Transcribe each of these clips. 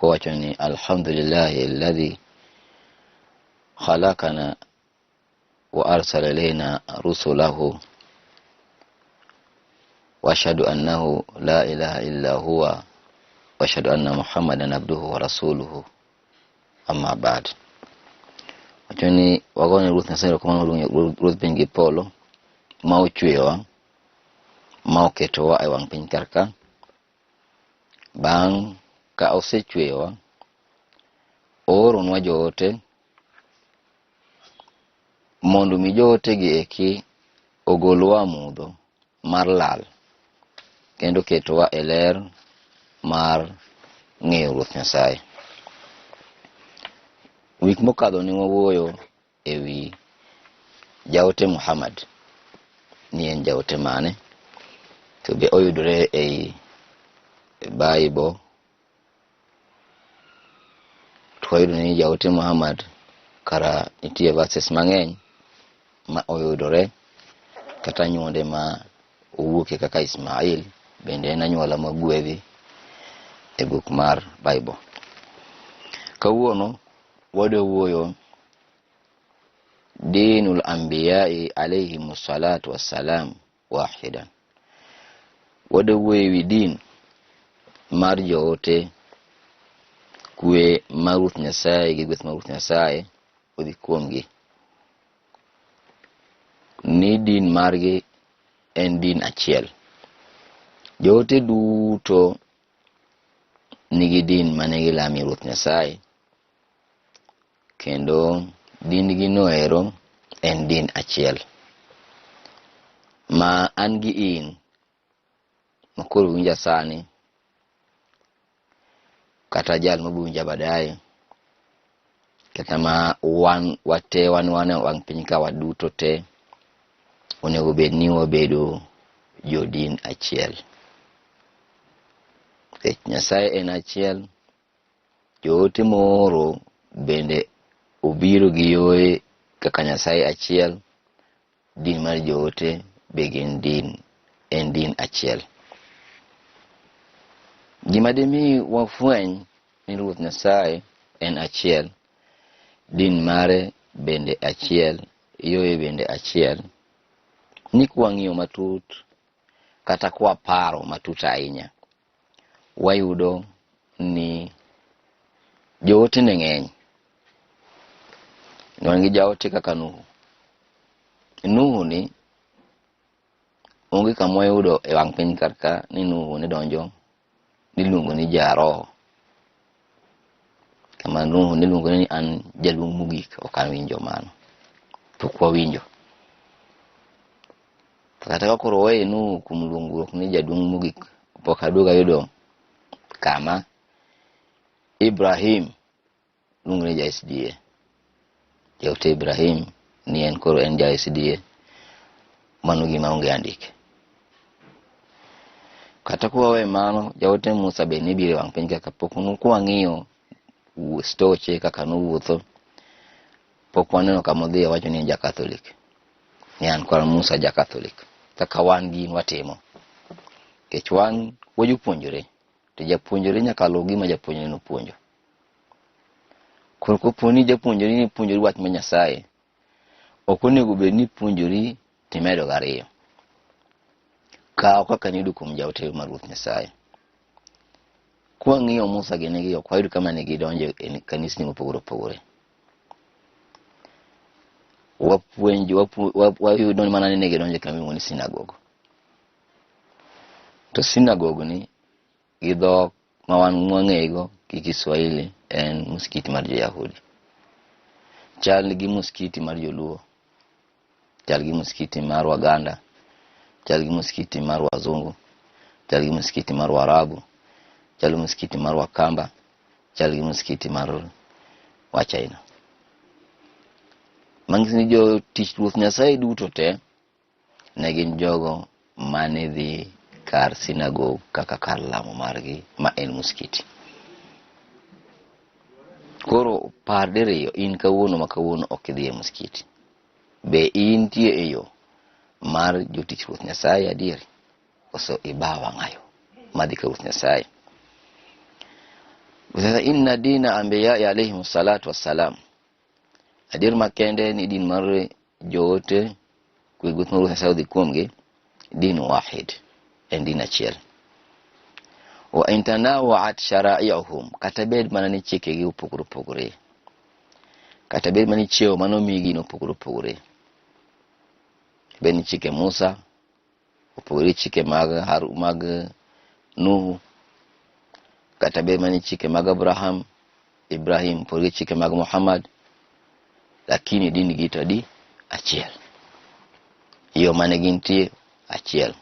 كواتني الحمد لله الذي خلقنا وأرسل إلينا رسله وأشهد أنه لا إله إلا هو وأشهد أن محمدا عبده ورسوله أما بعد. Chuny wagone ruth nasero kuma ruth bengi polo ma ochwewa ma oketowa e wang piny karka. Bang' ka osechwewa ooronwa joote mondo mi joote gi eki ogolwa mudho mar lal kendo ketowa e ler mar ng'eyo Ruoth Nyasaye. Wik mokadho ni wawuoyo ewi jaote Muhammad, ni en jaote mane, to be oyudore ei Bible. Twayudo ni jaote Muhammad kara nitie verses mang'eny ma oyudore, kata nyuonde ma owuoke kaka Ismail bende en anyuola magwedhi e buk mar Bible. Kawuono wadawuoyo dinul anbiya'i alayhimus salatu wassalam wahidan. Wadawuoyo ewi din mar joote kwe mar Ruoth Nyasaye gi gweth mar Ruoth Nyasaye odhi kuomgi. Ni din margi en din achiel. Joote duto nigi din mane gilami Ruoth Nyasaye, kendo din gi noero en din achiel ma an gi in makoro winja sani kata jal mabunja badaye, kata ma wan wang piny ka waduto te onego bed ni wabedo jodin achiel. Nyasaye en achiel, joote moro bende obiro gi yoe kaka Nyasaye achiel. Din mar joote be gin en din achiel. Gima dimi wafweny ni Ruoth Nyasaye en achiel, din mare bende achiel, yoe bende achiel, ni kwang'iyo matut kata kwa paro matut ahinya, wayudo ni joote ne ng'eny. Nwangi jaote kaka Nuhu. Nuhu ni onge kama yudo e wang piny karka ni Nuhu ne donjo niluongo ni jaroho. Kama Nuhu niluongo ni an jaluong mogik, ok an winjo mano. Pok wawinjo. Kata ka koro wae Nuhu kuom luongruok ni jaduong mogik, pok aduoga yudo kama Ibrahim luongo ni ja-SDA. Jaote Ibrahim ni en koro en ja-SDA. Mano gima onge andike. Kata kuwa we mano, jaote Musa be ni bire wang piny kaka pok kwang'iyo stoche kaka nowuotho, pok waneno kama odhi wacho ni en ja-Catholic. Ni an kora Musa ja-Catholic. Kaka wan gin watimo. Kech wan wajopuonjore. To japuonjore nyaka luw gima japuonjore nopuonjo. Koro koponi japuonjori ni puonjori wach ma Nyasaye, ok onego bed ni puonjori timedo gariyo. Kaw kaka nidu kuom jaote mar Ruoth Nyasaye. Kwa ng'iyo Musa genegi ok wayudo kama ne gidonjo e kanisni mopogore opogore. Wayudo ni mana ni ne gidonjo kama ni sinagogo. To sinagogo ni gi dhok ma wan wang'ego gi Kiswahili en muskiti mar jo-Yahudi. Chal gi muskiti mar jo-Luo, chal gi muskiti mar Waganda, chal gi muskiti mar Wazungu, chal gi muskiti mar Warabu, chal gi muskiti mar Wakamba, chal gi muskiti mar Wachina. Mang'isni jo tich Ruoth Nyasaye duto te ne gin jogo mane dhi kar sinagogo kaka kar lamo margi ma en muskiti. Koro par diriyo, in kawuono ma kawuono ok idhi e muskiti. Be in tie e yo mar jotich Ruoth Nyasaye adieri? Koso ibawa ng'ayo madhi ka Ruoth Nyasaye? Sasa inna dina anbiya alayhi salatu wassalam. Adir makende ni din marre jote kuy gutnuru saudi kumge din wahid en din achiel. Wa intanawa'at shara'i'uhum katabed manani chike gi upogore pogore. Katabed mani cheo mano migi no upogore pogore. Ben chike Musa upogore chike mag Nuhu. Katabed mani chike mag Ibrahim upogore chike mag Muhammad. Lakini dini gito di achiel. Iyo mane gintie achiel.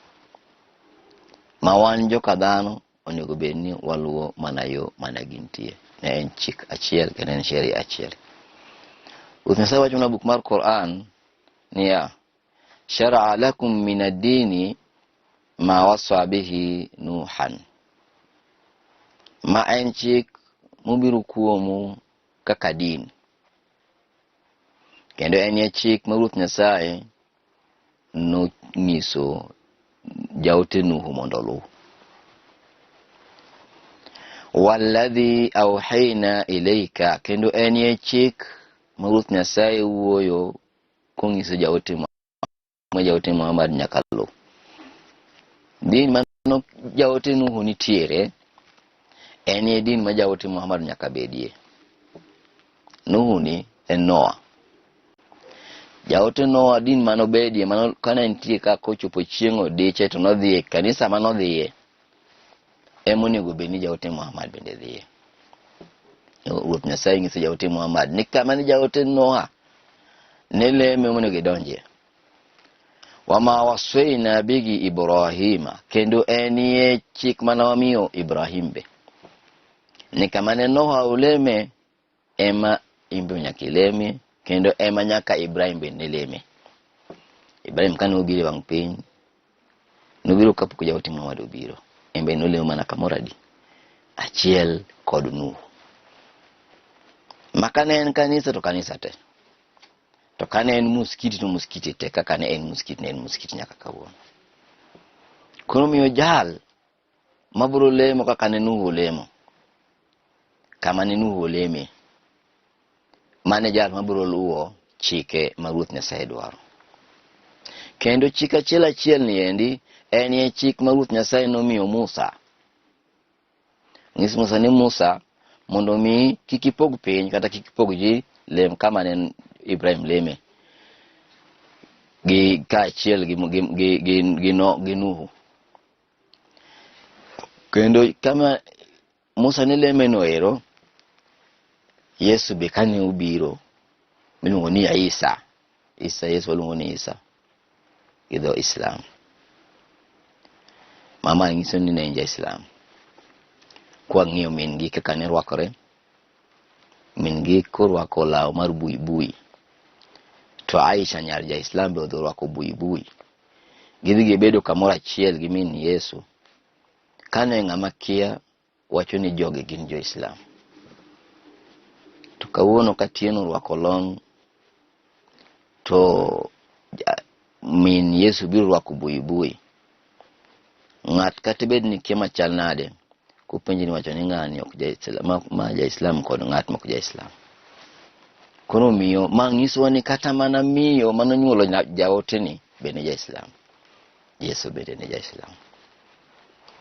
Mawanjo kadhano onego bedni waluo mana yo mana gintie. Ne en chik achiel kendo en sheria achiel. Utnasa wacho na buk mar Quran niya shar'a lakum min ad-dini ma wasa bihi Nuhan. Ma en chik mubiru kuomu kaka din. Kendo en ye chik Ruoth Nyasaye no nyiso jaote Nuhu mondo lu. Walladhi awhayna ilayka, kendo en ye chik Ruoth Nyasaye wuoyo konyiso jaote Muhammad nyaka lu. Din mano jaote Nuhu nitiere, en ye din ma jaote Muhammad nyaka bedie. Nuhu ni en Noah. Jaote Noah din mano bedie mano kana ntie ka kochopo chiengo diche to nodhie kanisa mano dhie. Emonego bedni jaote Muhammad bende dhie. Ruoth Nyasaye nyiso jaote Muhammad ni kama ni jaote Noah ne leme monego donje. Wama waswaina bigi Ibrahima, kendo enie chik manawamiyo Ibrahim be. Ni kama ne Noah uleme ema imbe nyakileme. Kendo ema nyaka Ibrahim ben neleme. Ibrahim kan obire wang piny. Nobiro kapok jaote Muhammad obiro. Embe nolemo mana kamoradi. Achiel kod Nuhu. Makane en kanisa to kanisa te. To kane en muskiti to muskiti te. Kaka ne en muskiti nyaka kawuono. Kono miyo jal mabro lemo kaka ne Nuhu lemo. Kama ne Nuhu oleme. Mane jal mabiro luwo chike ma Ruoth Nyasaye dwaro. Kendo chik achiel ni endi en ye chik ma Ruoth Nyasaye nomiyo Musa. Ngis Musa ni Musa mondo mi kikipog piny kata kikipog ji lem kama ne Ibrahim leme. Gi ka achiel gi Nuhu. Kendo kama Musa ne leme no ero, Yesu be kane ubiro miluongo ni Yesu waluongo ni Isa idho Islam. Mama ngiso ni ne Islam. Kwa ng'iyo min gi kaka ne rwakore. Min gi korwako law mar buibui. To Aisha nyar Islam be odhorwako buibui. Gidhi bedo kamoro achiel gi min Yesu. Kane ng'ama kia wacho ni joge gin jo Islam. To kawuono katieno rwako long to min Yesu biro rwako buibui. Ng'at katebed ni kema chal nade kupenji ni wacho ni ng'ani ok ja Islam ma ja Islam kod ng'at mok ja Islam. Kono miyo mangiso ni kata mana miyo manonyuolo jaote ni bende ja Islam. Yesu bende ne ja Islam.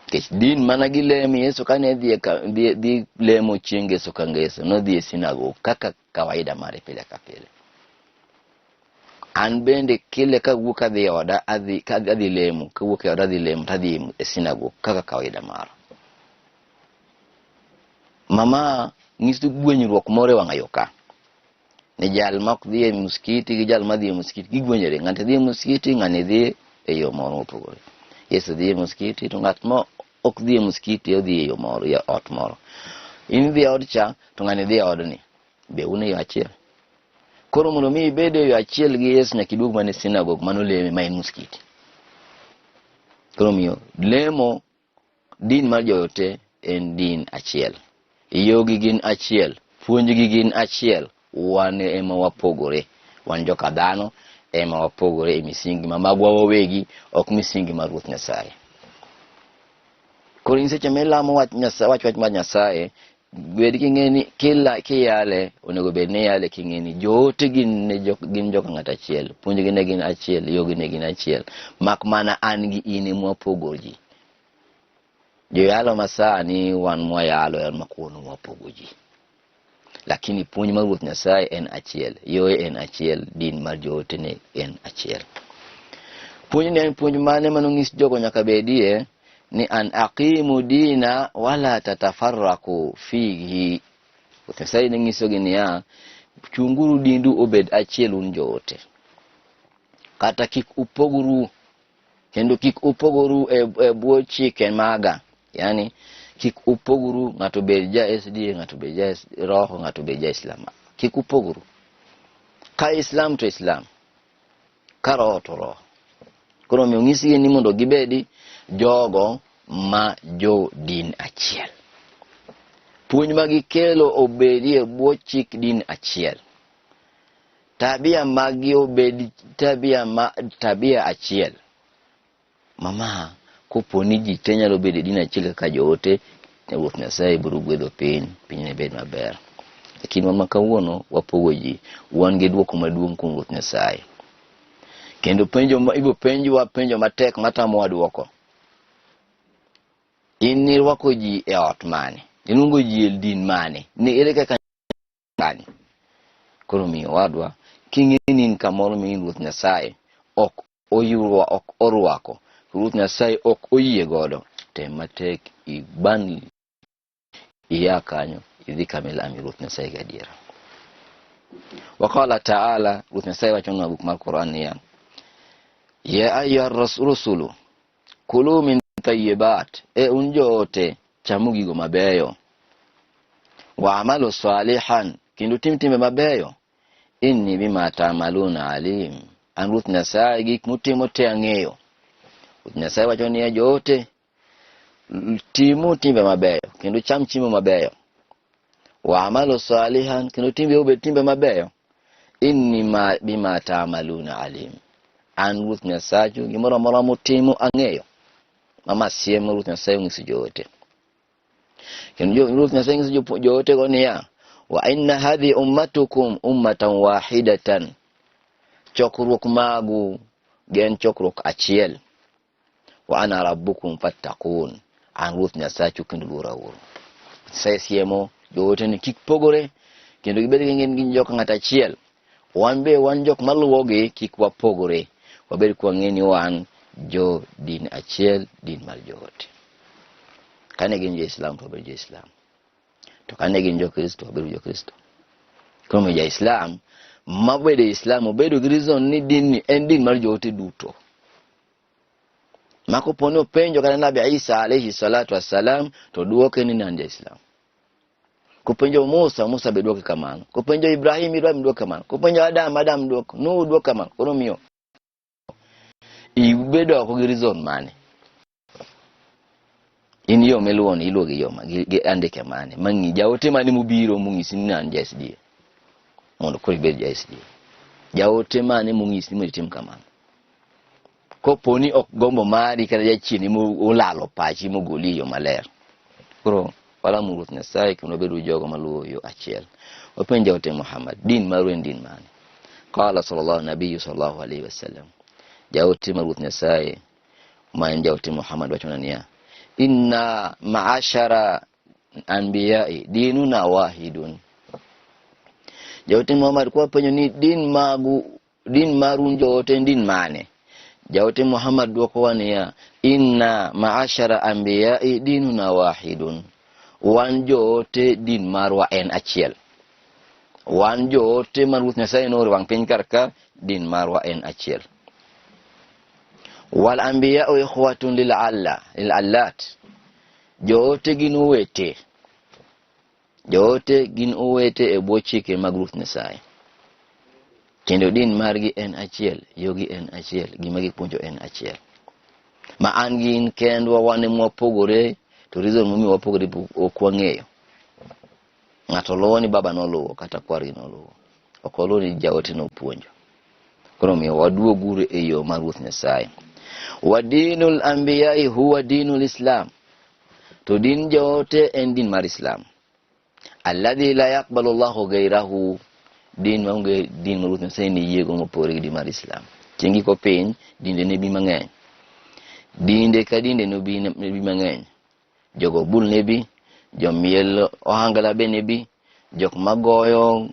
Kech din mana gilemi Yesu kane dhi lemo chienge so kangeso no dhi sinago kaka kawaida mare pile ka pile. An bende kile ka wuka dhi oda adhi lemo ka wuka oda dhi lemo tadhi sinago kaka kawaida mara. Mama ngistu gwenyruok more wangayoka. Ne jal mak dhi muskiti gi jal madhi muskiti gigwenyere ngante dhi muskiti ngane dhi e yo moro opogore. Yesu dhi muskiti to ngat mo ok dhi muskiti odhi e yo moro ya ot moro. In dhi od cha to ngane dhi od ni be une yo achiel. Koro mondo mi bede yo achiel gi Yesu nyaka iduog mane sinagogue manoleme ma en muskiti. Koro miyo lemo din mar jote en din achiel. Yogi gin achiel, puonjgi gin achiel, wan ema wapogore. Wan joka dhano ema wapogore e misingi ma magwa wawegi ok misingi mar Ruoth Nyasaye. Koro inseche melamo wach Nyasaye, wach mar Nyasaye bed king'eni kila kiyale onego bed ni yale king'eni joote gin joka ng'at achiel, puonj gi ne gin achiel, yo gi ne gin achiel, mak mana an gi in mwapogo ji. Jo yalo masani wan mwayalo yan makuonu mwapogo ji, lakini puonj mar Ruoth Nyasaye en achiel, yo en achiel, din mar joote ne en achiel. Puonj ne en puonj mane manong'is jogo nyaka bedie ni an aqimu dina wala tatafarraku fihi. Ruoth Nyasaye ne ng'iso gi niya, chunguru dindu obed achiel un joote, kata kik upogoru, kendo kik upogoru e bwo chike maga. Yani kik upogoru, ng'ato bed ja SD, ng'ato bed ja roho, ng'ato bed ja Islam. Kik upogoru. Ka Islam to Islam, ka roho to roho. Koro mi ng'isi ni mondo gibedi jogo ma jo din achiel. Puonj ma gikelo obedie bwo chik din achiel. Tabia magi obedi tabia achiel. Mama koponi ji te nyalo bedo din achiel kaka joote, Ruoth Nyasaye biro gwedho piny ne bed maber. Lakini mama kawuono wapogo ji, wan gi dwoko maduong' kuom Ruoth Nyasaye. Kendo ibo penjwa penjo matek matamo wadwoko. In nirwako ji e ot mane? Iluongo ji e din mane? Ni ere kaka mane? Koro miyo wadwa, king'eni kamoro min Ruoth Nyasaye ok oyurwa, ok orwako, Ruoth Nyasaye ok oyie godo, tem matek ibani iya kanyo idhi kamelami Ruoth Nyasaye gadiera. Waqala ta'ala, Ruoth Nyasaye wachona buk mar Qur'an niya, ya ayyuhar rusulu kulu min tayyibat, unjoote chamu gigo mabeyo, wa amalu salihan, kendo timbe mabeyo, inni bima ta'maluna alim, an Ruoth Nyasaye gik mutimo te ang'eyo. Ruoth Nyasaye wacho ni joote timu timbe mabeyo, kendo cham chiemo mabeyo, wa amalu salihan, kendo timbe mabeyo, inni bima ta'maluna alim, an Ruoth Nyasaye gimoro amora mutimo ang'eyo. Mama siemo Ruoth Nyasaye ng'isi joote. Kendo Ruoth Nyasaye ng'isi joote go niya, wa inna hadhi ummatukum ummatan wahidatan, chokruok magu gen chokruok achiel, wa ana rabbukum fattaqun, an Ruoth Nyasaye kendo luora uru. Sai siemo joote ni kik pogore, kendo gibed gin jok ng'at achiel. Wan be wan jok maluwogi kik wapogore, wabed kwa ng'eni wan jo din achiel, din mar joote. Kane gin jo Islam to bed jo Islam, to kane gin jo Kristo bed jo Kristo. Kome ja Islam mabedo Islam obedo gi reason ni din ni en din mar joote duto. Mako pono penjo kana Nabi Isa alayhi salatu wassalam, to duoke ni nanja Islam. Kupenjo Musa be duoke kamano. Kupenjo Ibrahim duoke kamano. Kupenjo Adam duoke, Nuhu duoke kamano. Kono miyo ibedo ko gi reason mane? In yo meluon iluogi yo gi andike mane? Mangi jaote mane mubiro mung'isi ni nan JSD. Mondo ko ibed JSD. Jaote mane mung'isi ni tim kamano? Koponi ok gombo mari kata jachini ulalo pachi mogoli yo maler. Koro wala mu Ruoth Nyasaye kuno bedo jogo maluwo yo achiel. Openja ote Muhammad, din maru en din mane? Qala sallallahu alaihi wasallam, jaote ma Ruoth Nyasaye man jaote Muhammad wachona niya, inna ma'ashara anbiya'i dinuna wahidun. Jaote Muhammad kwa penyo ni din maru joote din mane? Jaote Muhammad dwoko wania, inna ma'ashara anbiya'i dinuna wahidun. Wan joote din marwa en achiel. Wan joote man Ruoth Nyasaye nori wang piny karka, din marwa en achiel. Wal anbiya'u ikhwatun lil allat. Joote gin uwete. Joote gin uwete e bwo chike mag Ruoth Nyasaye. Kendo din margi en achiel, yogi en achiel, gima gipuonjo en achiel. Ma an gin kendwa wane mwapogore, to reason mumi wapogore ok wang'eyo. Ng'ato luwo ni baba noluwo kata kwargi noluwo. Ok oluwo ni jaote nopuonjo. Koro miyo waduoguru e yo mar Ruoth Nyasaye. Wa dinul anbiya'i huwa dinul Islam. To din jaote en din mar Islam. alladhi la yaqbalu Allahu ghayrahu, din maunge din marut Nyasaye ni yego mopore di mar Islam. Chengi ko piny dinde ne bi mang'eny, dinde ka dinde no bi mang'eny, jogo bul ne bi, jomiel ohangala be ne bi, jok magoyo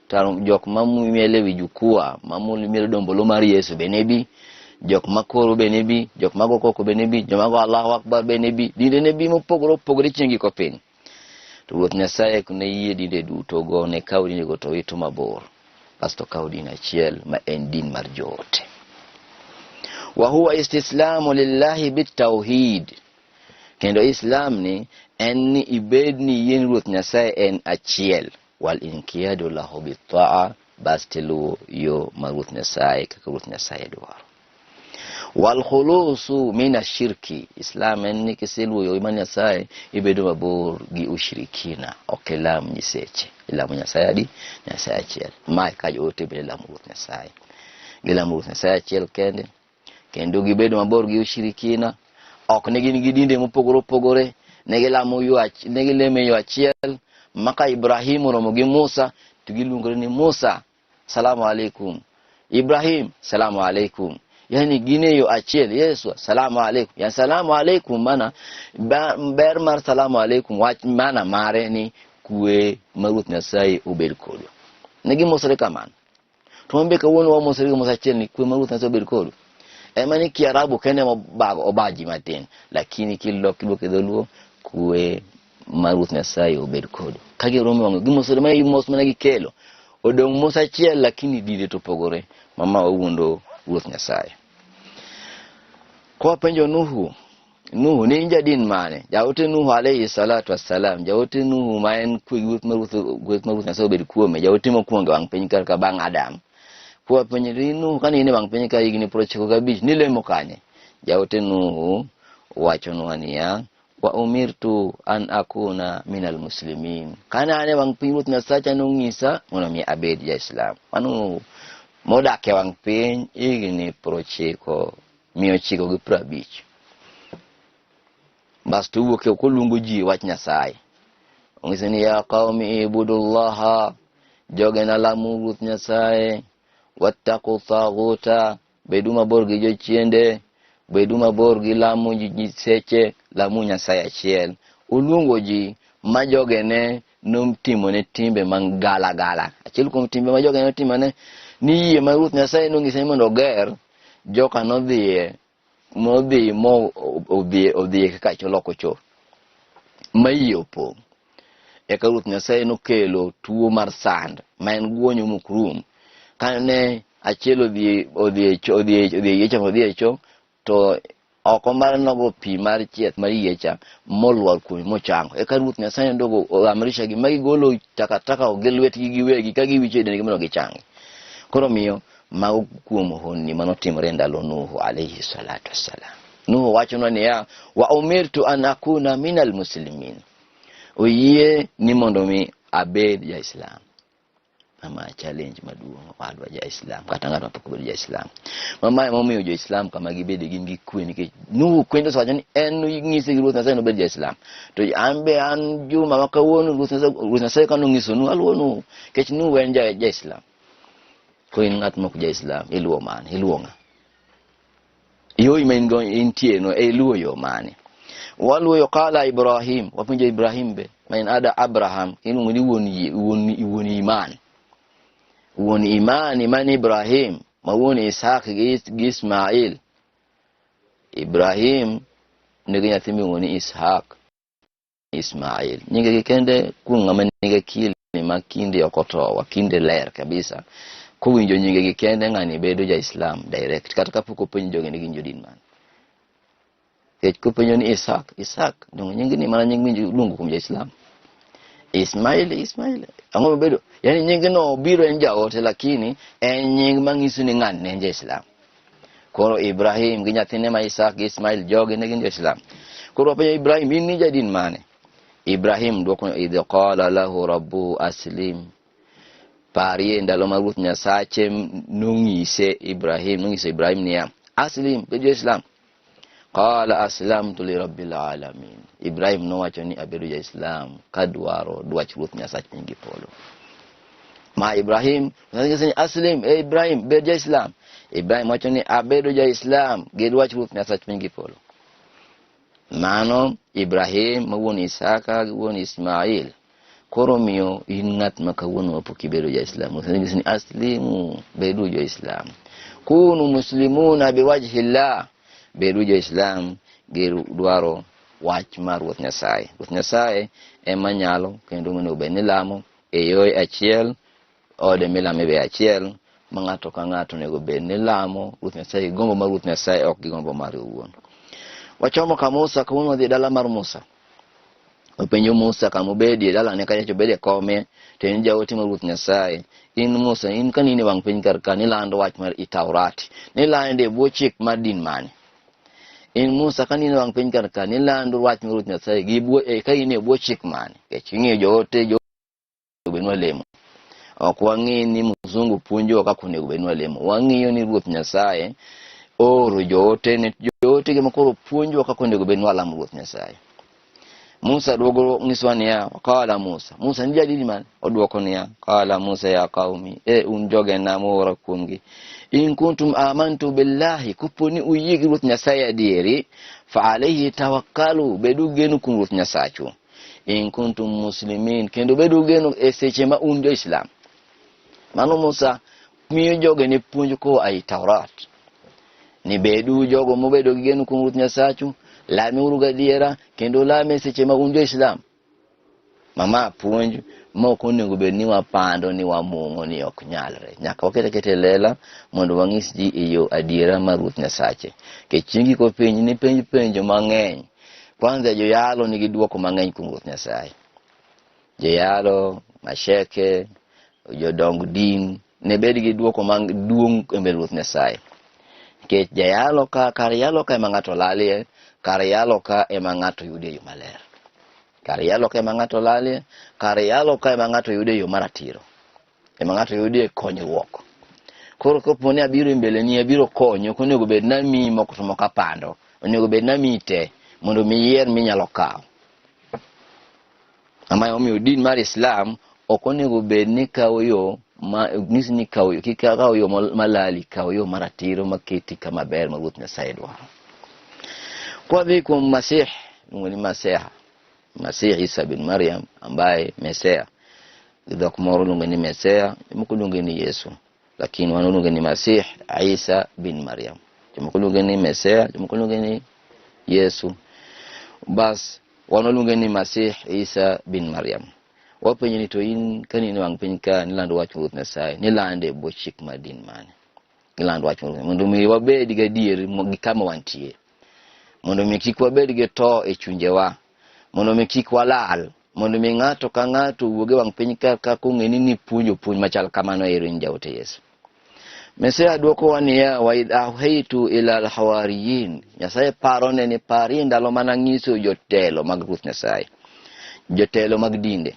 tarum, jok mamumiele wi jukwaa mamumiele dombolo mar Yesu be ne bi, jok makoro be ne bi, jok mago koko be ne bi, jok mago Allahu Akbar be ne bi, dinde ne bi mopogore chengi ko piny. To Ruoth Nyasaye ne yie dinde duto go ne kaw dinde go to wito mabor, basto kaw din achiel ma en din mar joote. Wa huwa istislamu lillahi bitawhid, kendo Islam ni en ni ibed ni yen Ruoth Nyasaye en achiel, wal inqiyadu lahu bitta'a, bastelu yo ma Ruoth Nyasaye kaka Ruoth Nyasaye dwaro. Wal khulusu min ashirki, Islam en ni kiselu yo iman Nyasaye ibedo mabor gi ushirikina, okelam nyiseche, ilamu Nyasaye adi Nyasaye achiel, ma ka joote be lamu Ruoth Nyasaye, ilamu Ruoth Nyasaye achiel kende, kendo gibedo mabor gi ushirikina, ok ne gin gi dinde mopogore, ne gilamo ne gileme yo achiel. Maka Ibrahim oromo gi Musa, to giluongore ni Musa salamu alaikum, Ibrahim salamu alaikum, yani gine yo achiel. Yesu salamu alaikum, ya salamu alaikum mana ber mar salamu alaikum wach mana mare ni kwe ma Ruoth Nyasaye obed kodu. Ne gi mosore kamano, to mbe ka wono wa mosore gi Musa achiel ni kwe ma Ruoth Nyasaye obed kodu. Emani Kiarabu kende obaji matin, lakini kilok dholuo kwe ma Ruoth Nyasaye obed kodu. Kage romo wango gimosore ma mos mana gikelo odong Musa achiel, lakini dide to pogore mama owuondo Ruoth Nyasaye. Kwa penjo Nuhu ni inja din mane? Jaote Nuhu alayhi salatu wassalam, jaote Nuhu ma en kwe ma Ruoth Nyasaye obed kuome, jaote mokwongo wang piny kar bang Adam. Kwa penjo Nuhu kani ine wang piny ka higni 95 nilemo kanye? Jaote Nuhu wacho nuania wa umirtu an akuna minal muslimin, kana ane wang piny Ruoth Nyasaye nong'isa mondo mi abed ja Islam. Mano modak e wang piny higni 950. Basto wuok kolungo ji wach Nyasaye, ong'ise ni ya qaumi ibudullaha, joge na lamu Ruoth Nyasaye, wattaqu taghuta, bedu mabor gi jochiende, bedu mabor gi lamu nyiseche, lamu Nyasaye achiel. Uluongo ji ma joge ne nomtimo ne timbe mangala. Achiel kuom timbe ma joge ne otimane ni yie ma Ruoth Nyasaye nong'ise mondo oger, joka nodhiye kaka choloko cho ma yie opong'. Eka Ruoth Nyasaye nokelo tuo mar sand ma en guonyo mukrum. Kane achiel odhiye cho to oko mar nogo pi mar chieth mar yiecha molwar kuom mochango. Eka Ruoth Nyasaye ndogo oamrisha gi magigolo takataka gi lwetgi giwegi ka giwicho dendgi mondo gichangi. Koro miyo mago kuom honni manotimore ndalo Nuhu alayhi salatu wassalam. Nuhu wacho ni ya wa umirtu an akuna minal muslimin, oyie ni mondo mi abed ja Islam. Mama challenge maduong' wadwa ja Islam kata ng'ato pok bedo ja Islam. Mama momiyo jo Islam kama gibede gin gi kwe nikech Nuhu kwendo sawacho ni en ng'ise gi Ruoth Nyasaye no bed ja Islam. To anbe an Juma makawuono Ruoth Nyasaye kano ng'iso Nuhu aluwo Nuhu kech Nuhu en ja Islam. Ko in ng'at mok ja Islam iluwo mane? Iluwo ng'a? Yo imengo intie no iluwo yo mane? Waluwo yo qala Ibrahim, wapunjo Ibrahim be main ada Abraham inu ng'uni woni iman. Woni iman Ibrahim, ma woni Ishaq gi Ismail. Ibrahim nigi nyathi miwoni Ishaq, Ismail. Nyinge kende kunga maniga kili makinde okotowa, kinde ler kabisa. Kuwinjo nyinge kende ng'ani bedo ja Islam direct. Kata kapuko penjo joge nigi njodin man. Kech kupenjo ni Ishaq, dong nyinge ni mana nyinge lungu kum ja Islam. Ismail. Ango bedo. Yani nyinge no biro en jaote lakini en nyinge mangisu ni ng'ani ne ja Islam. Koro Ibrahim gi nyathine ma Ishaq gi Ismail joge ne gin jo Islam. Koro penjo Ibrahim ni jadin mane? Ibrahim dwoko idh qala lahu rabbu aslim. Pari ndalo ma Ruoth Nyasaye nong'ise Ibrahim niya aslim bedo Islam. qala aslamtu li rabbil alamin. Ibrahim nowacho ni abedo ja Islam kadwaro dwach Ruoth Nyasaye pingi polo. Ma Ibrahim ng'ani aslim Ibrahim bedo ja Islam. Ibrahim wacho ni abedo ja Islam gi dwach Ruoth Nyasaye pingi polo. Mano Ibrahim mawuon Isaka wuon Ismail koro miyo ingat makawuon wapoki bedo ja Islam. Ng'ani aslimu bedo ja Islam. Kunu muslimuna biwajhillah bedo ja Islam gi dwaro wach mar Ruoth Nyasaye. Ruoth Nyasaye ema nyalo kendo mondo obed ni lamo e yo achiel ode milame be achiel mangato ka ngato nego bed ni lamo Ruoth Nyasaye gombo mar Ruoth Nyasaye ok gigombo mar wuon. Wachomo ka Musa kuno dhi dala mar Musa. Openjo Musa kama obedi dala ne kanyo bede kome to en jaoti mar Ruoth Nyasaye. In Musa in kanini wang piny kar ka ni lando wach mar Taurati. Ni lande bo chik mar din mane. In Musa kanini wang piny kar ka ni lando wach mar Ruoth Nyasaye gi bo ka ine bo chik mane. Ke chingi joote jo benwa lemo. Ok wangi ni mzungu punjo kaka ne benwa lemo. Wangi yo ni Ruoth Nyasaye oro joote ne joote ge makoro punjo kaka ne benwa lam Ruoth Nyasaye. Musa dogo ngiswani ya qala Musa njadili man odwoko niya qala Musa ya qaumi unjoge na mora kungi in kuntum amantu billahi kuponi uyigi Ruoth Nyasaye adieri fa alayhi tawakkalu bedu genu kun Ruoth Nyasaye in kuntum muslimin kendo bedu genu seche ma undo Islam. Mano Musa miyo joge ni punjo ko ay Taurat ni bedu jogo mo bedu genu kun Ruoth Nyasaye lami uruga diera kendo lami seche ma undo Islam. Mama puonj moko nego bed ni wapando ni wamungo ni ok nyalre. Nyaka wakete lela mondo wang'is ji iyo adiera mar Ruoth Nyasaye. Ke chingi ko piny ni penjo mang'eny. Kwanza jo yalo nigi duoko mang'eny kuom Ruoth Nyasaye. Jo yalo, masheke, jo dong din ne bed gi duoko duong' e mbele Ruoth Nyasaye. Ke jayalo ka kar yalo ka mangato lalie kar yalo ka ema ngato yude yo maler. Kar yalo ka ema ngato lalie, kar yalo ka ema ngato yude yo maratiro. Ema ngato yude konyruok. Koro koponi abiro mbele ni abiro konyo konego bed na mi moko to moka pando. Onego bed na mite mondo miyier minyalo kawo. Ama omiyo din mar Islam ok onego bed ni kawo yo ng'isi ni kawo yo kikawo yo malali kawo yo maratiro maketi kama ber ma Ruoth Nyasaye dwaro. Kwa viko Masih, ngoni Masih Isa bin Maryam ambaye Mesia. Gidha kumoro ngoni Mesia, mkulunge ni Yesu. Lakini wanulunge ni Masih Isa bin Maryam. Mkulunge ni Mesia, mkulunge ni Yesu. Bas wanulunge ni Masih Isa bin Maryam. Wapenye ni toin kanini wang penyka nilando wach Ruoth Nyasaye, nilande bo chik madin mane. Nilando wach Ruoth. Mondo mi wabedi gadier kama wantie. Mondo mi kik wabed gi to e chunjewa. Mondo mi kik walal. Mondo mi ng'ato ka ng'ato wuoge wang piny ka kong'eni ni puonj machal kamano e rin jaote Yesu. Mesia duoko wania wa idh ahaitu ila al-hawariyin. Nyasaye parone ni pari ndalo manang'iso jotelo mag Ruoth Nyasaye. Jotelo mag dinde.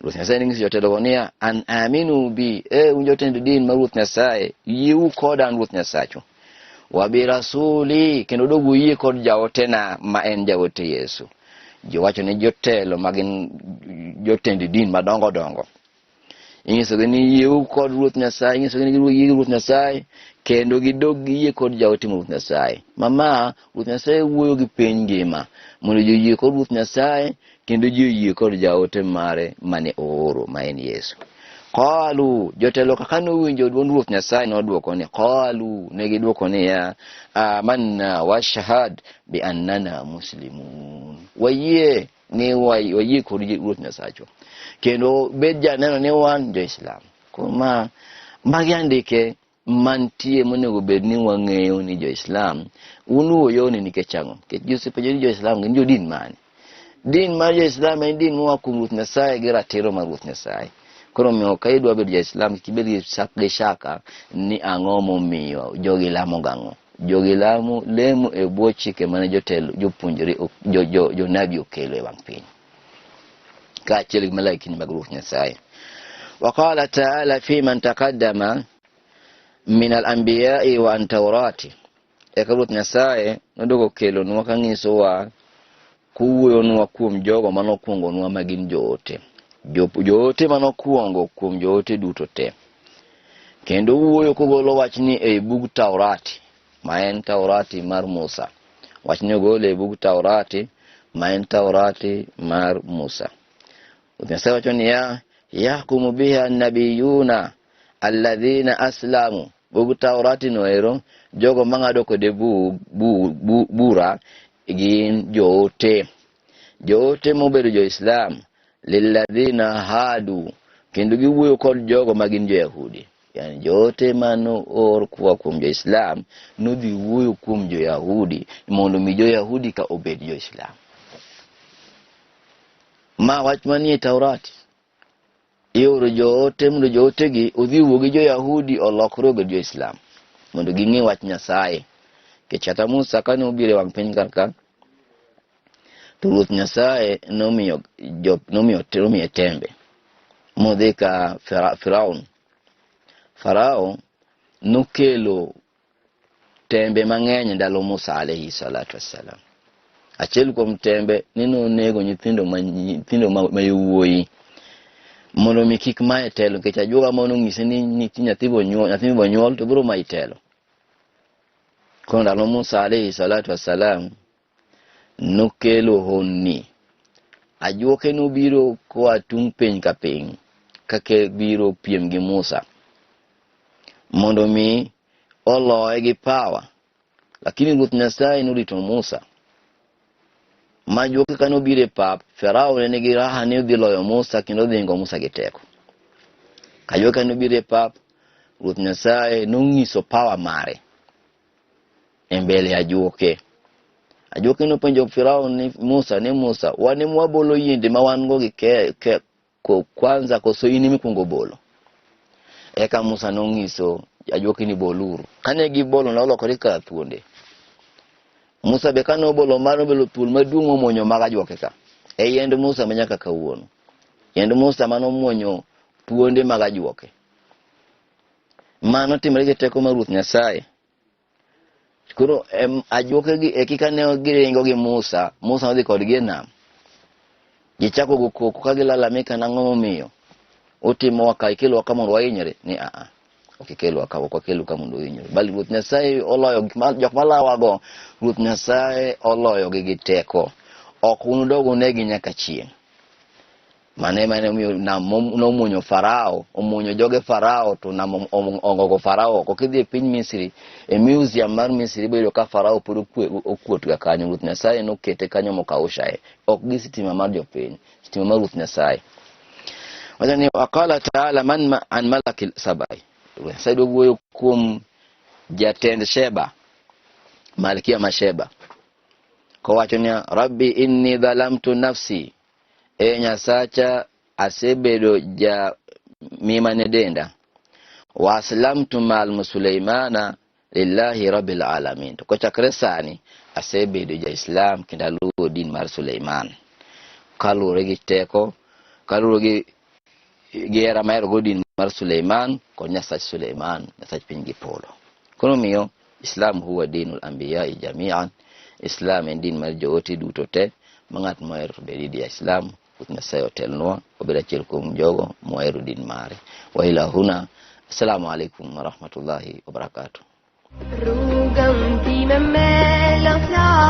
Ruoth Nyasaye ning'iso jotelo wania an aminu bi unjotend din mag Ruoth Nyasaye yiu koda Ruoth Nyasaye. Wabi rasuli kendo dogu yie kod jaotena ma en jaote Yesu. Jowacho ni jotelo magin jotend din madongo. Ingiso ni yie kod Ruoth Nyasaye, ingiso ni yie Ruoth Nyasaye kendo gidog yie kod jaote Ruoth Nyasaye. Mama Ruoth Nyasaye wuoyo gi piny ngima mondo jo yie kod Ruoth Nyasaye kendo jo yie kod jaote mare mane ooro ma en Yesu. Qalu jotelo kakano winjo duond Ruoth Nyasaye nodwoko ni qalu negidwoko ni ya amanna wa shahad bi annana muslimun. Waye ni waye kod Ruoth Nyasaye. Kendo bedja neno ni wan jo Islam. Kuma magyandike mantie monego bed ni wang'eyo ni jo Islam unuo yoni nikechango. Ke Joseph jo Islam gin jo din mane. Din mar jo Islam en din moa kuom Ruoth Nyasaye gi ratiro mar Ruoth Nyasaye. Koro miyo kaidwa bedo ja Islam kibedi shaka ni ang'o momiyo jogi lamo gang'o. Jogi lemo e bwo chike mane jotelo jopuonjre jo nabi okelo e wang' piny. Kaachiel gi malaikini mag Ruoth Nyasaye. Wa qala ta'ala fi man taqaddama min al-anbiya'i wa an-tawrati. e ka Ruoth Nyasaye nodogo kelo nwa ka nyiso wa kuwuoyo nwa kuom jogo manokuongo nwa magin joote. Joote manokuongo kuom joote duto te. Kendo wuoyo kogolo wachni e bug Taurati, ma en Taurati mar Musa. Wachni ogolo e bug Taurati, ma en Taurati mar Musa. Nyasaye wacho ni yahkumu biha nabiyuna alladhina aslamu. Bug Taurati noero jogo mang'ado kode bura gin joote. Joote mobedo jo-Islam lilladhina hadu, kendo giwuoyo kod jogo magin jo-Yahudi. Yani joote mano or kuom jo-Islam nodhi wuoyo kuom jo-Yahudi mondo mi jo-Yahudi ka obed jo-Islam. Ma wach manie Taurati. Ioro joote mondo joote gi odhi wuo gi jo-Yahudi olokre obed jo-Islam mondo ging'e wach Nyasaye. Kechata Musa kane obire wang' piny karka, to Ruoth Nyasaye nomiyo tembe modhi ka Farao nokelo tembe mang'eny ndalo Musa alayhi salatu wassalam. Achiel kuom tembe nino nego nyithindo mayuoyi mondo mi kik mae telo, nikech ajuoga mono ng'ise ni nyathi bonyuol to biro mai telo. Koro ndalo Musa alayhi salatu wassalam nokelo honni. Ajuoke nobiro koa tung' piny ka piny kake biro piem gi Musa mondo mi oloye gi power. Lakini Ruoth Nyasaye norito Musa. Majuoke kano bire pap, Farao ne nigi raha ni odhi loyo Musa kendo dhingo Musa gi teko. Kajuoke kano bire pap, Ruoth Nyasaye nong'iso power mare e mbele ajuoke. Ajuoke nopenjo Farao ni Musa, wane mwabolo yiende ma wan go gi kwanza koso in mikuongo bolo? Eka Musa nong'iso ajuoke ni boluru. Kane gibolo na olokore ka thuonde. Musa be kane obolo mano belo thuol maduong' omonyo mag ajuoke ka. E yiend Musa manyaka kawuono. Yiend Musa mano muonyo thuonde mag ajuoke. Mano timre gi teko mar Ruoth Nyasaye. Koro ajuoke gi ekika ne giringo gi Musa nodhi kodgi e nam. Gichako go koko ka gilalamika nang'o momiyo otimo waka ikelo ka mondo wahinyre ni okikelo ka mondo wahinyre. Bali Ruoth Nyasaye oloyo jok malawago. Ruoth Nyasaye oloyo gi teko. Ok unudogo negi nyaka chieng'. Mane nam nomunyo Farao, omunyo joge Farao to nam ongogo Farao. Kokidhi piny Misri, e museum mar Misri bedo ka Farao pod okuot ga kanyo. Ruoth Nyasaye nokete kanyo mokaushae. Ok gi sitima mar jopiny, sitima mar Ruoth Nyasaye. Wajani waqala ta'ala man an malakil sabai. Nyasaye wuoyo kuom jatend Sheba, malkia ma Sheba. Kowacho ni Rabbi inni dhalamtu nafsi. Nyasacha asebedo mimane denda. Wa aslamtu ma'al Sulaimana lillahi rabbil alamin. To kochakre sani asebedo Islam kendo aluwo din mar Sulaiman. Kalure gi teko, kalure gi era mar godin mar Sulaiman ko Nyasach Sulaiman, Nyasach piny gi polo. Kono miyo Islam huwa dinul anbiya jami'an. Islam en din mar joote duto te. Mangat moher bedi di Islam Nyasaye otelnwa obed achiel kuom jogo mohero din mare. Wa ila huna, assalamu alaikum wa rahmatullahi wa barakatuh.